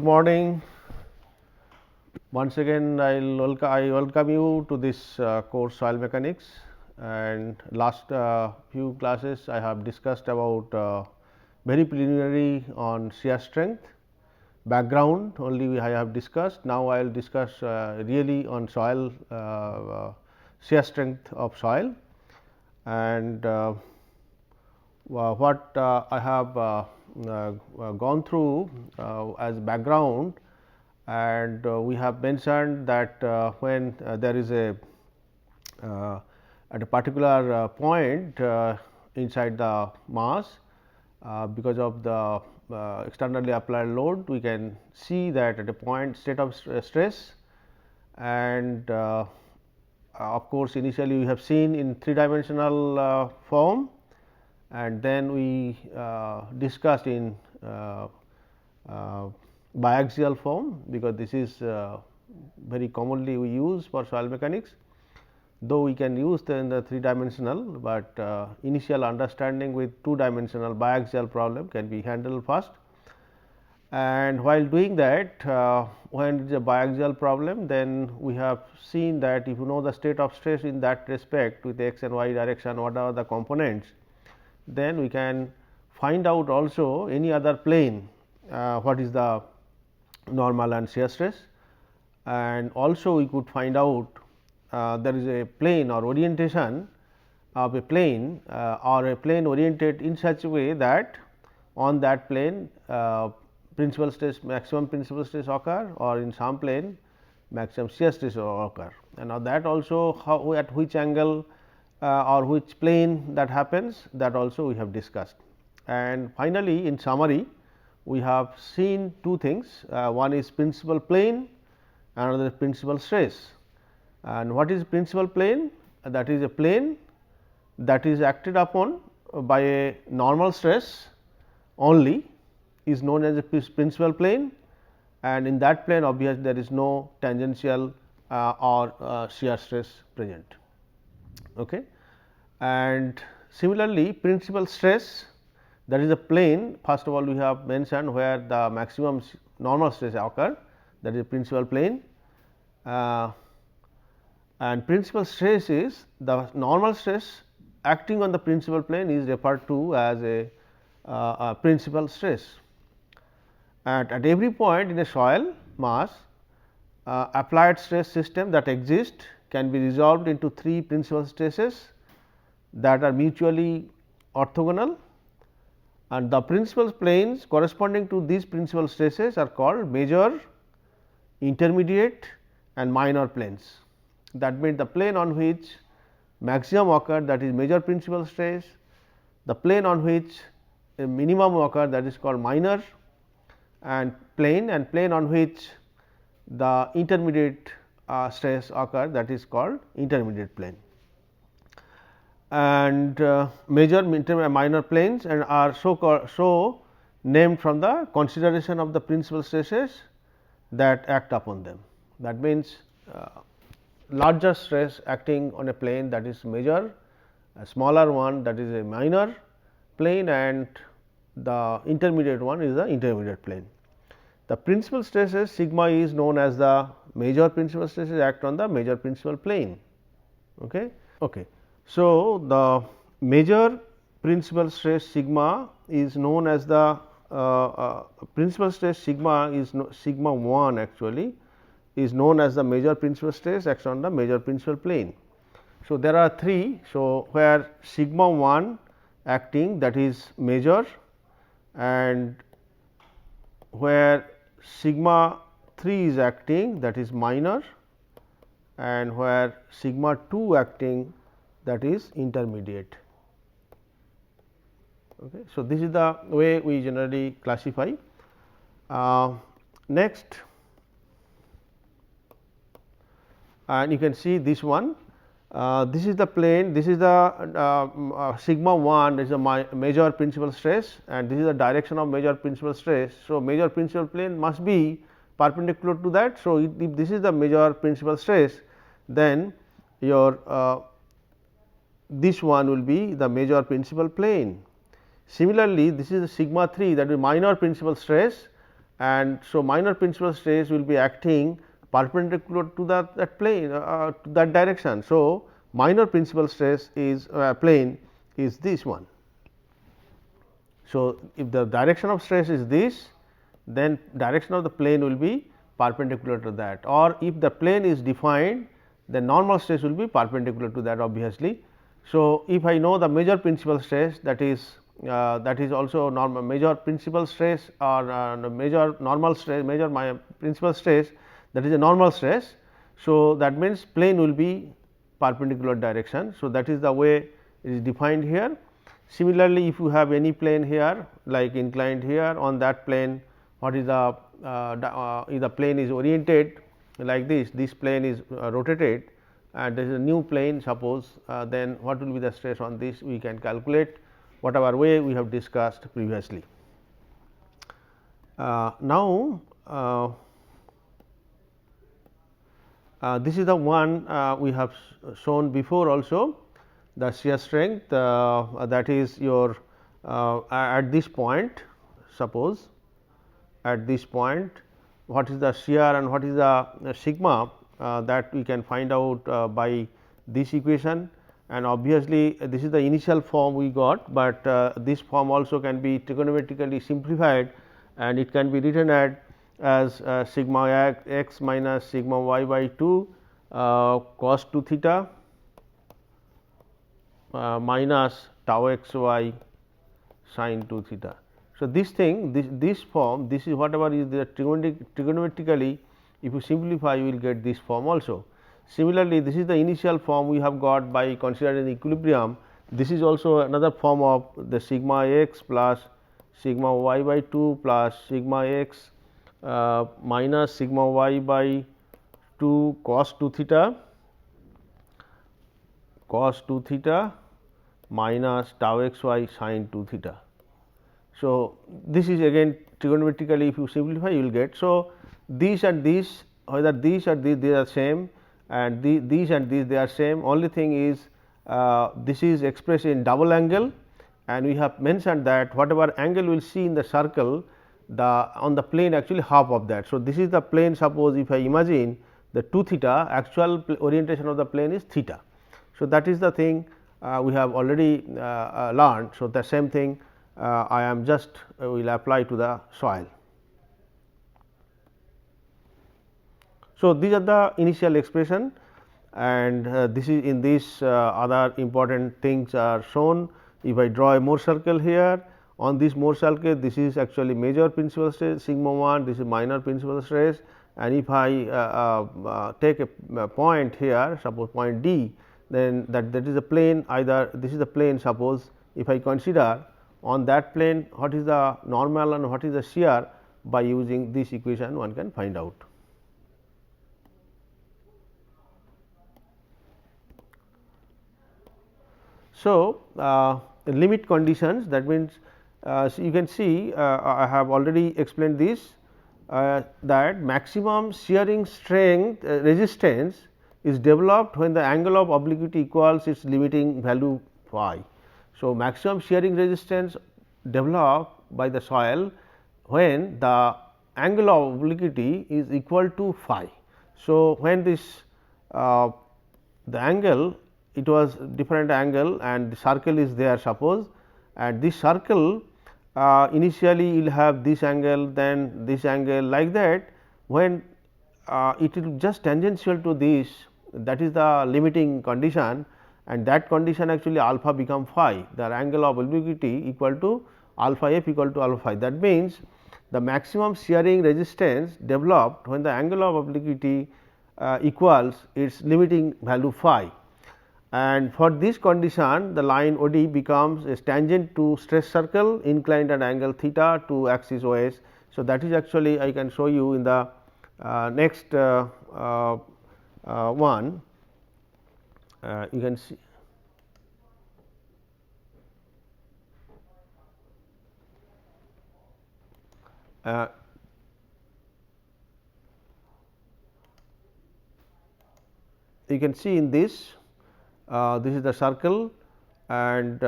good morning. Once again I welcome you to this course soil mechanics, and last few classes I have discussed about very preliminary on shear strength, background only I have discussed. Now, I will discuss really on soil shear strength of soil, and what I have gone through as background, and we have mentioned that when there is a at a particular point inside the mass, because of the externally applied load, we can see that at a point state of stress, and of course, initially we have seen in 3-dimensional form, and then we discussed in biaxial form, because this is very commonly we use for soil mechanics, though we can use in the 3-dimensional, but initial understanding with 2-dimensional biaxial problem can be handled first. And while doing that, when it is a biaxial problem, then we have seen that if you know the state of stress in that respect with x and y direction, what are the components, then we can find out also any other plane what is the normal and shear stress, and also we could find out there is a plane or orientation of a plane or a plane oriented in such a way that on that plane principal stress, maximum principal stress occur, or in some plane maximum shear stress occur, and now that also how at which angle or which plane that happens, that also we have discussed. And finally, in summary, we have seen two things, one is principal plane, another is principal stress. And what is principal plane? That is a plane that is acted upon by a normal stress only, is known as a principal plane, and in that plane obviously there is no tangential or shear stress present. Okay. And similarly, principal stress, that is a plane, first of all we have mentioned where the maximum normal stress occur, that is a principal plane, and principal stress is the normal stress acting on the principal plane is referred to as a principal stress. And at every point in a soil mass, applied stress system that exist can be resolved into 3 principal stresses that are mutually orthogonal, and the principal planes corresponding to these principal stresses are called major, intermediate and minor planes. That means, the plane on which maximum occur, that is major principal stress, the plane on which a minimum occur, that is called minor and plane on which the intermediate stress occur, that is called intermediate plane. And major, intermediate and minor planes and are so named from the consideration of the principal stresses that act upon them. That means, larger stress acting on a plane, that is major, a smaller one, that is a minor plane, and the intermediate one is the intermediate plane. The principal stresses sigma is known as the major principal stresses act on the major principal plane. Okay. Okay. So, the major principal stress sigma is known as the principal stress sigma is sigma 1 actually is known as the major principal stress acts on the major principal plane. So, there are 3. So, where sigma 1 acting, that is major, and where sigma 3 is acting, that is minor, and where sigma 2 acting, that is intermediate. Okay. So, this is the way we generally classify. Next, and you can see this one, this is the plane, this is the sigma 1, this is the major principal stress, and this is the direction of major principal stress. So, major principal plane must be perpendicular to that. So, if this is the major principal stress, then your this one will be the major principal plane. Similarly, this is the sigma 3, that is minor principal stress, and so minor principal stress will be acting perpendicular to that plane to that direction. So, minor principal stress is plane is this one. So, if the direction of stress is this, then direction of the plane will be perpendicular to that, or if the plane is defined, then normal stress will be perpendicular to that obviously. So, if I know the major principal stress, that is also normal major principal stress or major normal stress, major my principal stress, that is a normal stress. So, that means plane will be perpendicular direction. So, that is the way it is defined here. Similarly, if you have any plane here like inclined here, on that plane what is if the plane is oriented like this plane is rotated and there is a new plane suppose, then what will be the stress on this, we can calculate whatever way we have discussed previously. Now, this is the one we have shown before also, the shear strength, that is your at this point, suppose at this point what is the shear and what is the sigma, that we can find out by this equation, and obviously this is the initial form we got, but this form also can be trigonometrically simplified and it can be written as sigma x minus sigma y by 2 cos 2 theta minus tau x y sin 2 theta. So, this thing this form, this is whatever is the trigonometrically, if you simplify you will get this form also. Similarly, this is the initial form we have got by considering equilibrium. This is also another form of the sigma x plus sigma y by 2 plus sigma x minus sigma y by 2 cos 2 theta minus tau x y sin 2 theta. So, this is again trigonometrically if you simplify you will get. So, these and these, whether these or these they are same and these and these they are same, only thing is this is expressed in double angle, and we have mentioned that whatever angle we will see in the circle, on the plane actually half of that. So, this is the plane, suppose if I imagine the 2 theta, actual orientation of the plane is theta. So, that is the thing we have already learned. So, the same thing I am just will apply to the soil. So, these are the initial expression, and this is in this other important things are shown. If I draw a Mohr circle here, on this Mohr circle, this is actually major principal stress sigma 1, this is minor principal stress, and if I take a point here, suppose point D, then that is a plane, either this is the plane, suppose if I consider on that plane what is the normal and what is the shear, by using this equation one can find out. So, limit conditions, that means so you can see I have already explained this, that maximum shearing strength resistance is developed when the angle of obliquity equals its limiting value phi. So, maximum shearing resistance developed by the soil when the angle of obliquity is equal to phi. So, when this the angle, it was different angle and the circle is there, suppose, and this circle initially you will have this angle, then this angle, like that. When it will just tangential to this, that is the limiting condition, and that condition actually alpha become phi, the angle of obliquity equal to alpha f equal to alpha phi. That means, the maximum shearing resistance developed when the angle of obliquity equals its limiting value phi, and for this condition the line OD becomes a tangent to stress circle inclined at angle theta to axis OS. So, that is actually I can show you in the next one. You can see you can see in this, this is the circle, and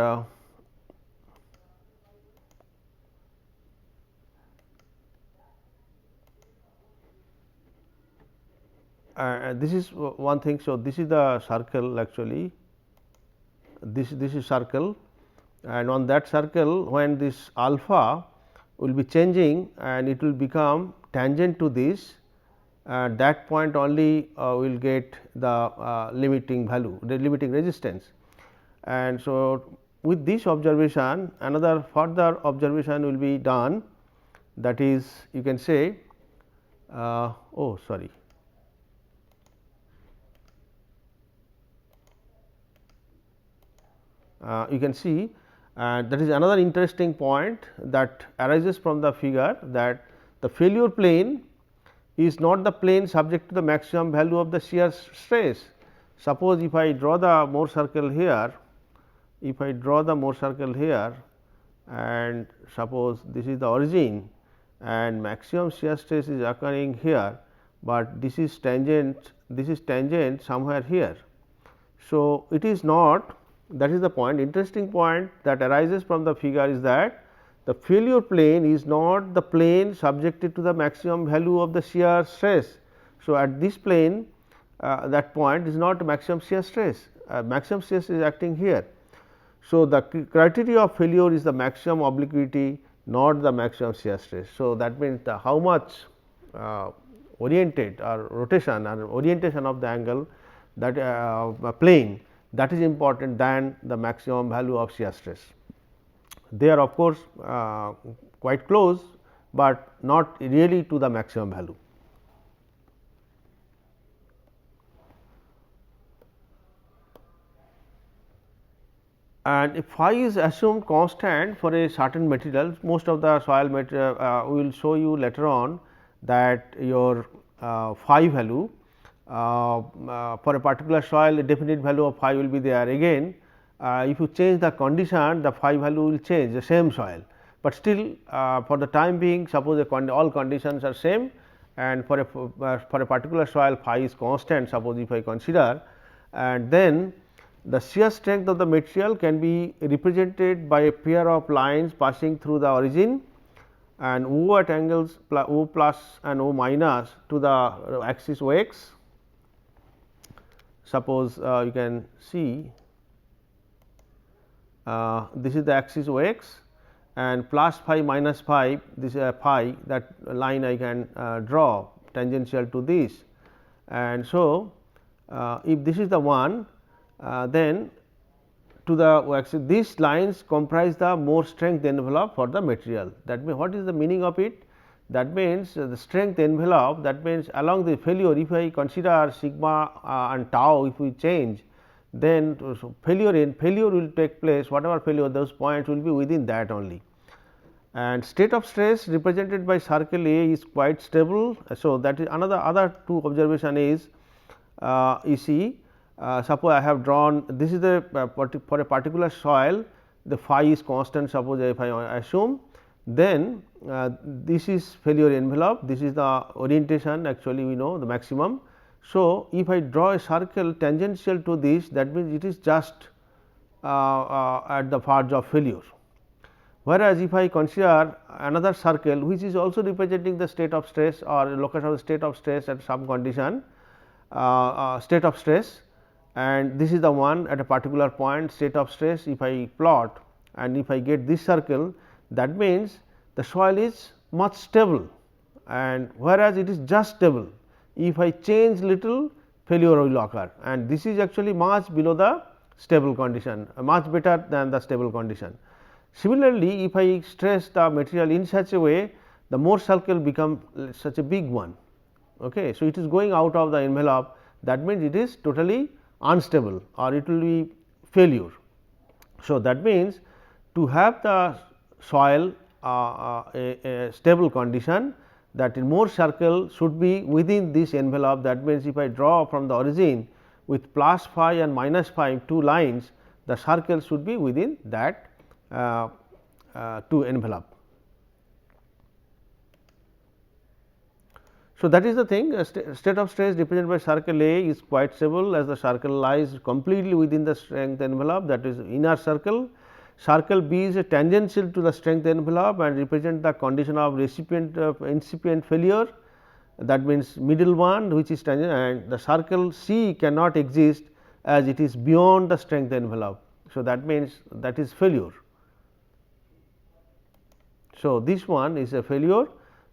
this is one thing. So, this is the circle actually, this is circle, and on that circle when this alpha will be changing and it will become tangent to this, at that point only will get the limiting value, the limiting resistance. And so, with this observation another further observation will be done, that is you can say oh sorry. You can see that is another interesting point that arises from the figure, that the failure plane is not the plane subject to the maximum value of the shear stress. Suppose if I draw the Mohr circle here, if I draw the Mohr circle here and suppose this is the origin and maximum shear stress is occurring here, but this is tangent somewhere here. So, it is not, that is the point, interesting point that arises from the figure is that the failure plane is not the plane subjected to the maximum value of the shear stress. So, at this plane that point is not maximum shear stress, maximum stress is acting here. So, the criteria of failure is the maximum obliquity, not the maximum shear stress. So, that means the how much oriented or rotation or orientation of the angle that plane, that is important than the maximum value of shear stress. They are of course quite close, but not really to the maximum value. And if phi is assumed constant for a certain material, most of the soil material we will show you later on that your phi value for a particular soil, a definite value of phi will be there. Again if you change the condition, the phi value will change, the same soil, but still for the time being suppose all conditions are same, and for a particular soil phi is constant, suppose if I consider, and then the shear strength of the material can be represented by a pair of lines passing through the origin and O at angles O plus and O minus to the axis O x. Suppose you can see this is the axis O x and plus phi minus phi, this is a phi, that line I can draw tangential to this. And so, if this is the one, then to the axis these lines comprise the Mohr strength envelope for the material. That means, what is the meaning of it? That means, the strength envelope, that means along the failure, if I consider sigma and tau, if we change, then failure will take place, whatever failure, those points will be within that only. And state of stress represented by circle A is quite stable. So, that is other two observation is you see, suppose I have drawn, this is the for a particular soil, the phi is constant, suppose if I assume, then this is failure envelope, this is the orientation, actually we know the maximum. So, if I draw a circle tangential to this, that means it is just at the verge of failure. Whereas, if I consider another circle which is also representing the state of stress or location of the state of stress at some condition, state of stress, and this is the one at a particular point state of stress, if I plot and if I get this circle, that means the soil is much stable, and whereas it is just stable, if I change little, failure will occur, and this is actually much below the stable condition, much better than the stable condition. Similarly, if I stress the material in such a way, the Mohr circle become such a big one. Okay. So, it is going out of the envelope, that means it is totally unstable or it will be failure. So, that means to have the soil a stable condition, that in Mohr circle should be within this envelope. That means, if I draw from the origin with plus phi and minus phi two lines, the circle should be within that two envelope. So, that is the thing, state of stress represented by circle A is quite stable, as the circle lies completely within the strength envelope, that is inner circle. Circle B is a tangential to the strength envelope and represent the condition of incipient failure, that means middle one which is tangent, and the circle C cannot exist as it is beyond the strength envelope. So, that means that is failure. So, this one is a failure,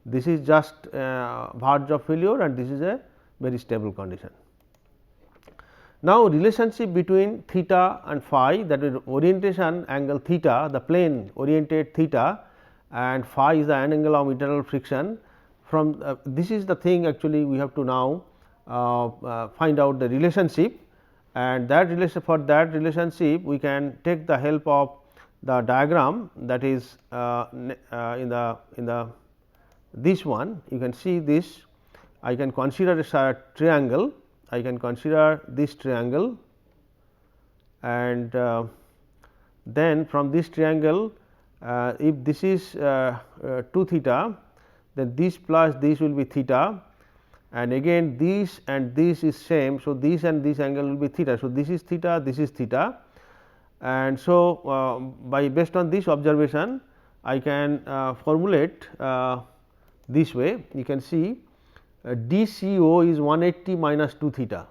this is just verge of failure and this is a very stable condition. Now, relationship between theta and phi, that is orientation angle theta, the plane oriented theta, and phi is the angle of internal friction. From this is the thing actually we have to now find out the relationship, and that relation, for that relationship we can take the help of the diagram, that is in the this one you can see this. I can consider a triangle, I can consider this triangle, and then from this triangle if this is 2 theta, then this plus this will be theta, and again this and this is same. So, this and this angle will be theta. So, this is theta, this is theta, and so by based on this observation I can formulate this way. You can see DCO is 180 minus 2 theta,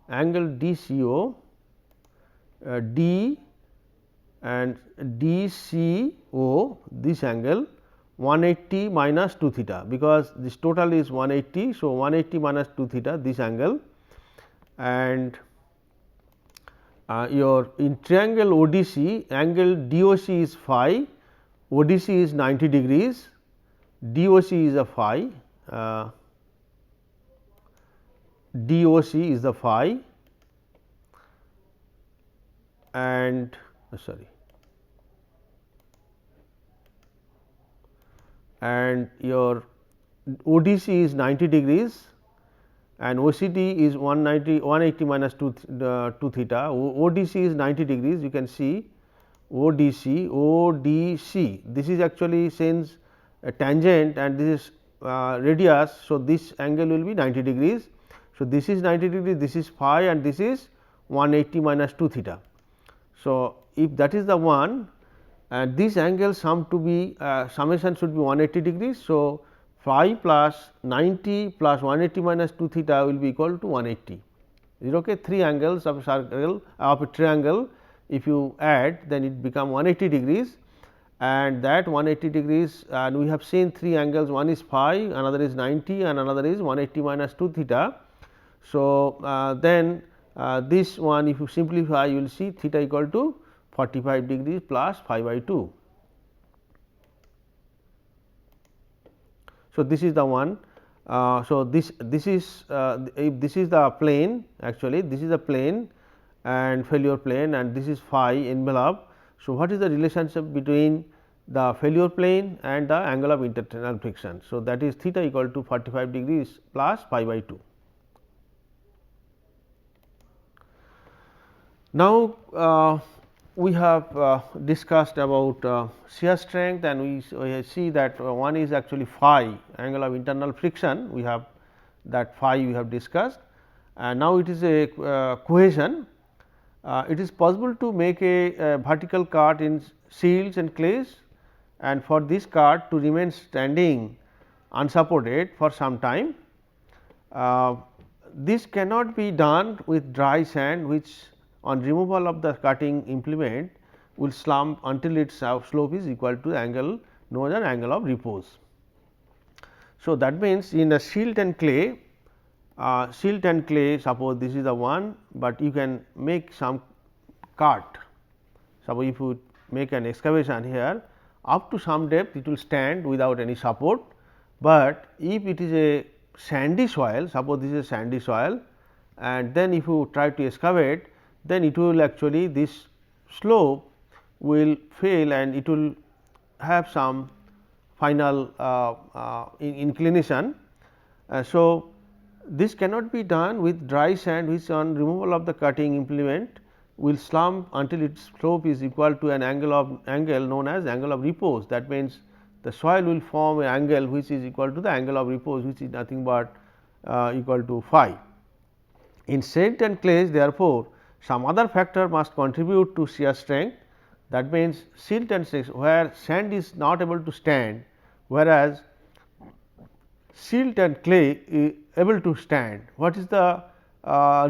angle DCO D and DCO, this angle 180 minus 2 theta, because this total is 180. So, 180 minus 2 theta, this angle, and your in triangle ODC, angle DOC is phi, ODC is 90 degrees, DOC is a phi, DOC is the phi, and sorry, and your ODC is 90 degrees and OCD is 180 minus 2 theta. ODC is 90 degrees, you can see ODC, this is actually since a tangent and this is radius. So, this angle will be 90 degrees. So, this is 90 degrees, this is phi, and this is 180 minus 2 theta. So, if that is the one, and this angle sum to be summation should be 180 degrees. So, phi plus 90 plus 180 minus 2 theta will be equal to 180. Is okay? 3 angles of a circle of a triangle, if you add, then it become 180 degrees, and that 180 degrees, and we have seen 3 angles, one is phi, another is 90 and another is 180 minus 2 theta. So, then this one if you simplify, you will see theta equal to 45 degrees plus phi by 2. So, this is the one. So, this is if this is the plane, actually this is the plane and failure plane, and this is phi envelope. So, what is the relationship between the failure plane and the angle of internal friction? So, that is theta equal to 45 degrees plus phi by 2. Now, we have discussed about shear strength, and we see that one is actually phi, angle of internal friction. We have that phi we have discussed, and now it is a cohesion. It is possible to make a vertical cart in shields and clays, and for this cart to remain standing unsupported for some time. This cannot be done with dry sand, which on removal of the cutting implement will slump until its slope is equal to the angle known as angle of repose. So, that means in a silt and clay, suppose this is the one, but you can make some cart. Suppose if you make an excavation here, up to some depth it will stand without any support, but if it is a sandy soil, suppose this is a sandy soil, and then if you try to excavate, then it will actually this slope will fail and it will have some final inclination. So, this cannot be done with dry sand, which on removal of the cutting implement will slump until its slope is equal to an angle known as angle of repose. That means, the soil will form an angle which is equal to the angle of repose, which is nothing but equal to phi. In silt and clays, therefore, some other factor must contribute to shear strength. That means, silt and where sand is not able to stand, whereas silt and clay is able to stand. What is the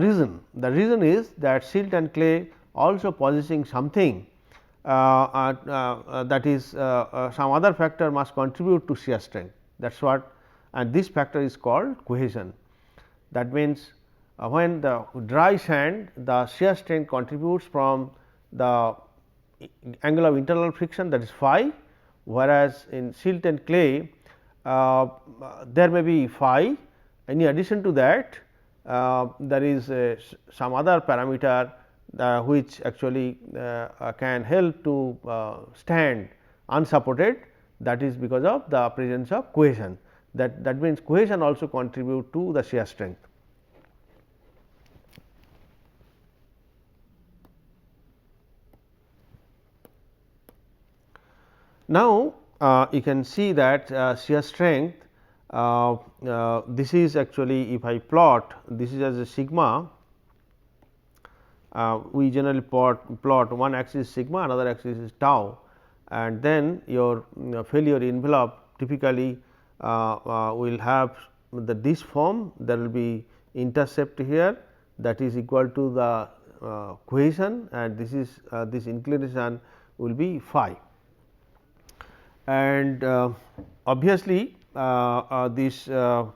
reason? The reason is that silt and clay also possessing something that is some other factor must contribute to shear strength. That is what, and this factor is called cohesion. That means, when the dry sand, the shear strength contributes from the angle of internal friction, that is phi, whereas in silt and clay there may be phi. In addition to that, there is some other parameter which actually can help to stand unsupported, that is because of the presence of cohesion. That means, cohesion also contribute to the shear strength. Now, you can see that shear strength, this is actually, if I plot, this is as a sigma. We generally plot one axis is sigma, another axis is tau, and then your failure envelope typically will have this form. There will be intercept here, that is equal to the cohesion, and this is this inclination will be phi. And obviously, this the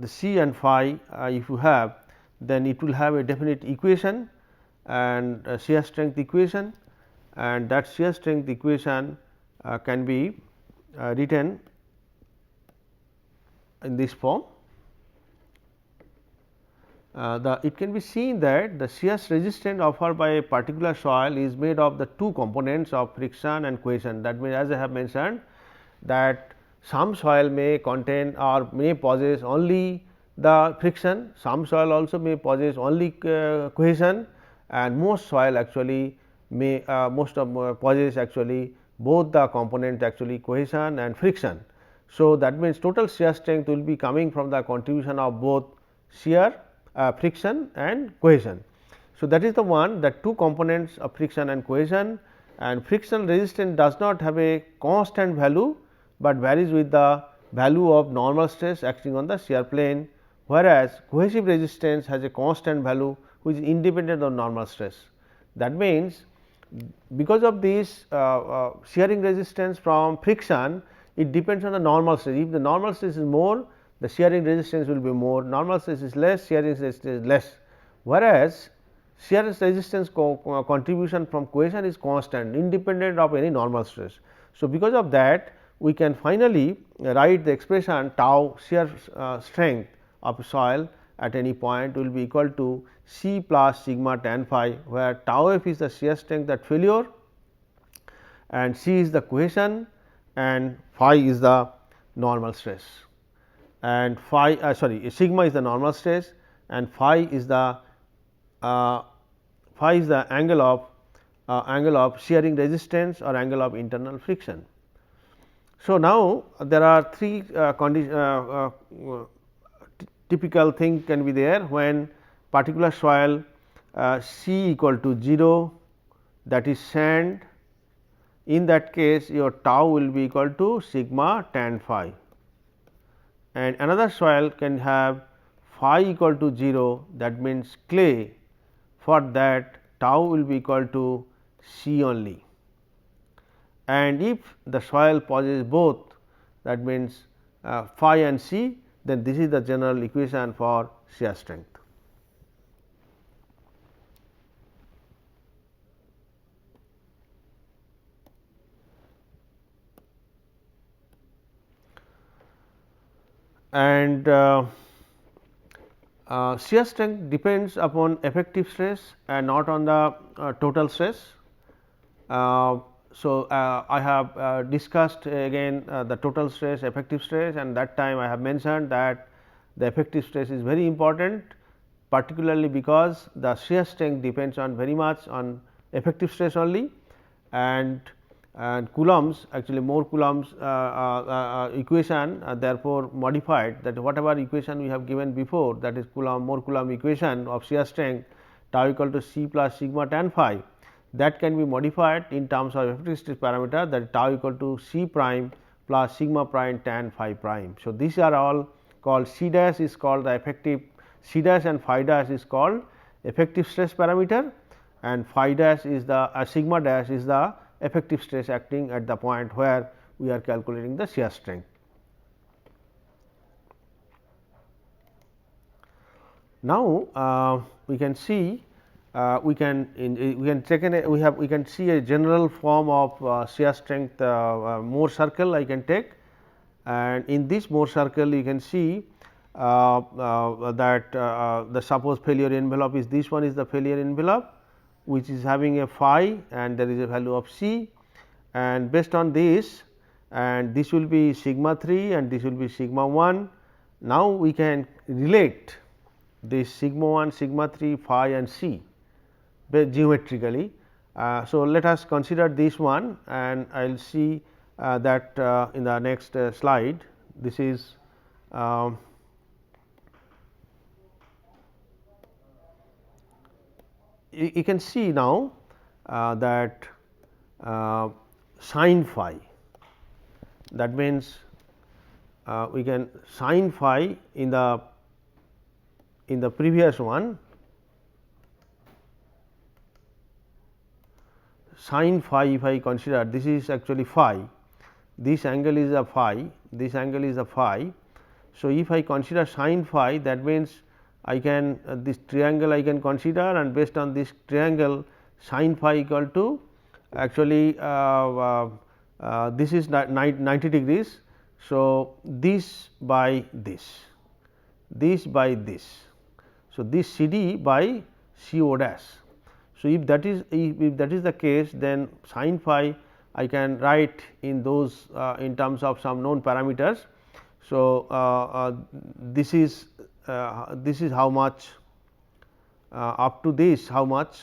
C and phi if you have, then it will have a definite equation and shear strength equation, and that shear strength equation can be written in this form. It can be seen that the shear resistance offered by a particular soil is made of the two components of friction and cohesion. That means, as I have mentioned, that some soil may contain or may possess only the friction, some soil also may possess only cohesion, and most soil actually may possess actually both the component actually cohesion and friction. So, that means, total shear strength will be coming from the contribution of both shear, friction and cohesion. So, that is the one, that two components of friction and cohesion, and frictional resistance does not have a constant value, but varies with the value of normal stress acting on the shear plane, whereas cohesive resistance has a constant value which is independent of normal stress. That means, because of this shearing resistance from friction, it depends on the normal stress. If the normal stress is more, the shearing resistance will be more, normal stress is less, shearing resistance is less, whereas shear resistance contribution from cohesion is constant independent of any normal stress. So, because of that, we can finally write the expression tau shear strength of soil at any point will be equal to C plus sigma tan phi, where tau f is the shear strength at failure and C is the cohesion and phi is the normal stress, and phi sigma is the normal stress and phi is the angle of shearing resistance or angle of internal friction. So, now there are three typical thing can be there when particular soil C equal to 0, that is sand. In that case, your tau will be equal to sigma tan phi, and another soil can have phi equal to 0, that means clay. For that, tau will be equal to C only, and if the soil possesses both, that means phi and C, then this is the general equation for shear strength. And shear strength depends upon effective stress and not on the total stress. So, I have discussed again the total stress, effective stress, and that time I have mentioned that the effective stress is very important, particularly because the shear strength depends on very much on effective stress only, and coulombs actually more coulombs equation therefore modified, that whatever equation we have given before, that is more coulomb equation of shear strength tau equal to C plus sigma tan phi, that can be modified in terms of effective stress parameter, that tau equal to C prime plus sigma prime tan phi prime. So, these are all called C dash is called the effective, C dash and phi dash is called effective stress parameter, and phi dash is the sigma dash is the effective stress acting at the point where we are calculating the shear strength. Now, we can see we can see a general form of shear strength Mohr circle I can take, and in this Mohr circle you can see that the suppose failure envelope is this one is the failure envelope, which is having a phi and there is a value of C, and based on this, and this will be sigma 3 and this will be sigma 1. Now, we can relate this sigma 1, sigma 3, phi and C geometrically. So, let us consider this one, and I will see that in the next slide. This is you can see now that sin phi, that means we can sin phi in the previous one, sin phi if I consider this is actually phi, this angle is a phi, this angle is a phi. So, if I consider sin phi, that means I can this triangle I can consider, and based on this triangle sin phi equal to actually this is 90 degrees. So, this by this, this by this. So, this C D by C O dash. So, if that is the case, then sin phi I can write in those in terms of some known parameters. So, this is how much up to this how much,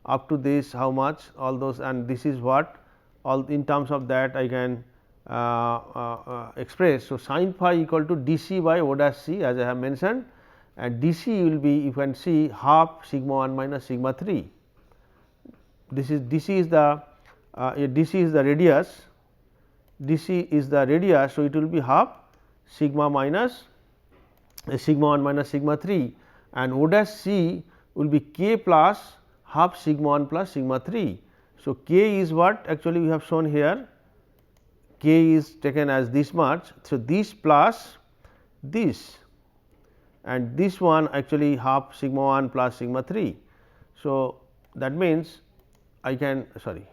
up to this how much, all those, and this is what all in terms of that I can express. So, sin phi equal to d c by O dash c, as I have mentioned, and d c will be you can see half sigma 1 minus sigma 3. This is d c is the radius, d c is the radius. So, it will be half sigma minus sigma 1 minus sigma 3, and O dash c will be k plus half sigma 1 plus sigma 3. So, k is what actually we have shown here, k is taken as this much. So, this plus this, and this one actually half sigma 1 plus sigma 3. So, that means I can sorry.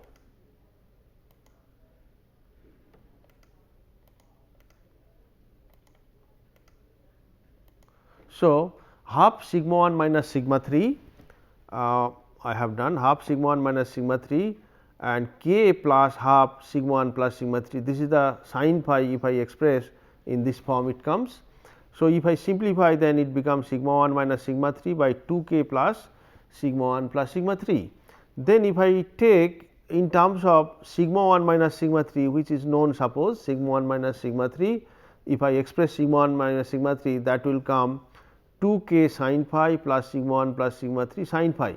So, half sigma 1 minus sigma 3 I have done half sigma 1 minus sigma 3 and k plus half sigma 1 plus sigma 3. This is the sin phi if I express in this form it comes. So, if I simplify, then it becomes sigma 1 minus sigma 3 by 2 k plus sigma 1 plus sigma 3. Then if I take in terms of sigma 1 minus sigma 3, which is known, suppose sigma 1 minus sigma 3, if I express sigma 1 minus sigma 3, that will come 2 k sin phi plus sigma 1 plus sigma 3 sin phi.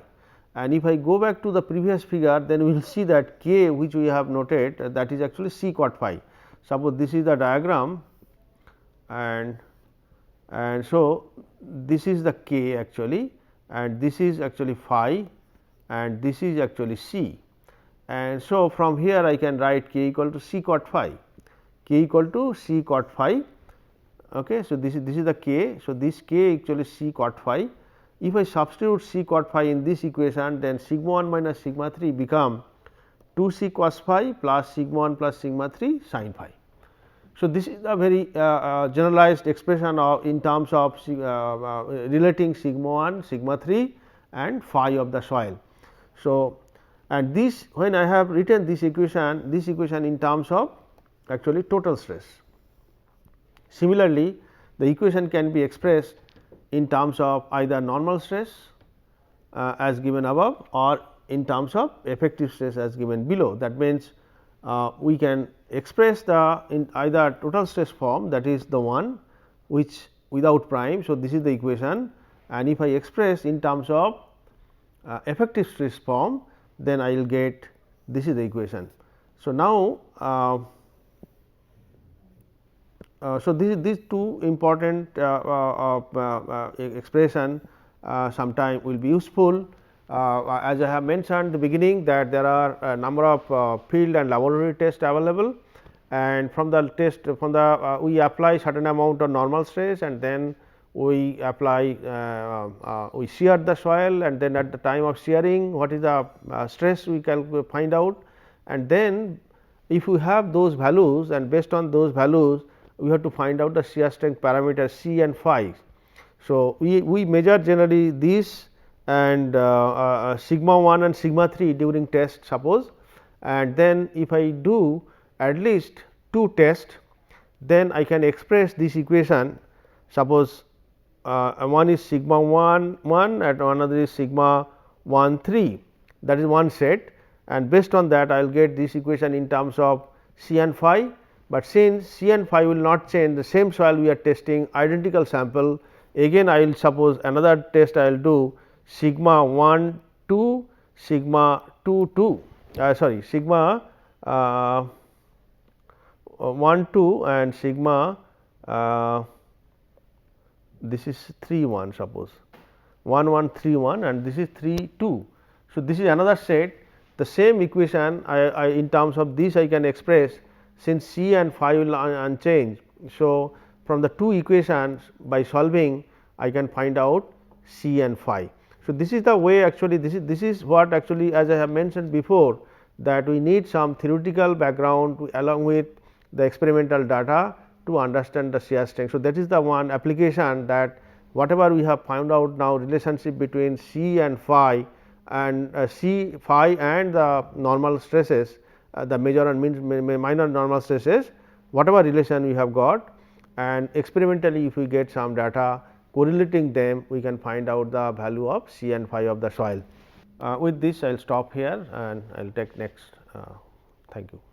And if I go back to the previous figure, then we will see that k which we have noted that is actually c cot phi. Suppose this is the diagram, and so this is the k actually, and this is actually phi, and this is actually c. And so, from here I can write k equal to c cot phi, k equal to c cot phi. Okay. So, this is the k. So, this k actually c cot phi. If I substitute c cot phi in this equation, then sigma 1 minus sigma 3 become 2 c cos phi plus sigma 1 plus sigma 3 sin phi. So, this is a very generalized expression of in terms of relating sigma 1, sigma 3 and phi of the soil. So, and this when I have written this equation in terms of actually total stress. Similarly, the equation can be expressed in terms of either normal stress as given above, or in terms of effective stress as given below. That means, we can express the in either total stress form, that is the one which without prime. So, this is the equation, and if I express in terms of effective stress form, then I will get this is the equation. So, now So, these two important expression sometime will be useful. As I have mentioned in the beginning that there are a number of field and laboratory tests available, and from the test from the we apply certain amount of normal stress, and then we apply we shear the soil, and then at the time of shearing what is the stress we can find out, and then if we have those values and based on those values we have to find out the shear strength parameters C and phi. So, we measure generally these and sigma 1 and sigma 3 during test suppose, and then if I do at least 2 tests, then I can express this equation. Suppose one is sigma 1 1 and another is sigma 1 3, that is one set, and based on that I will get this equation in terms of C and phi. But since C and phi will not change, the same soil we are testing identical sample, again I will suppose another test I will do sigma 1 2 sigma 2 2 sorry sigma 1 2 and sigma this is 3 1 suppose 1 1 3 1 and this is 3 2. So, this is another set, the same equation I in terms of this I can express since C and phi will unchanged. So, from the two equations by solving I can find out C and phi. So, this is the way actually this is what actually as I have mentioned before that we need some theoretical background along with the experimental data to understand the shear strength. So, that is the one application that whatever we have found out now relationship between C and phi and C phi and the normal stresses, the major and minor normal stresses, whatever relation we have got, and experimentally if we get some data correlating them, we can find out the value of C and phi of the soil. With this I will stop here and I will take next. Thank you.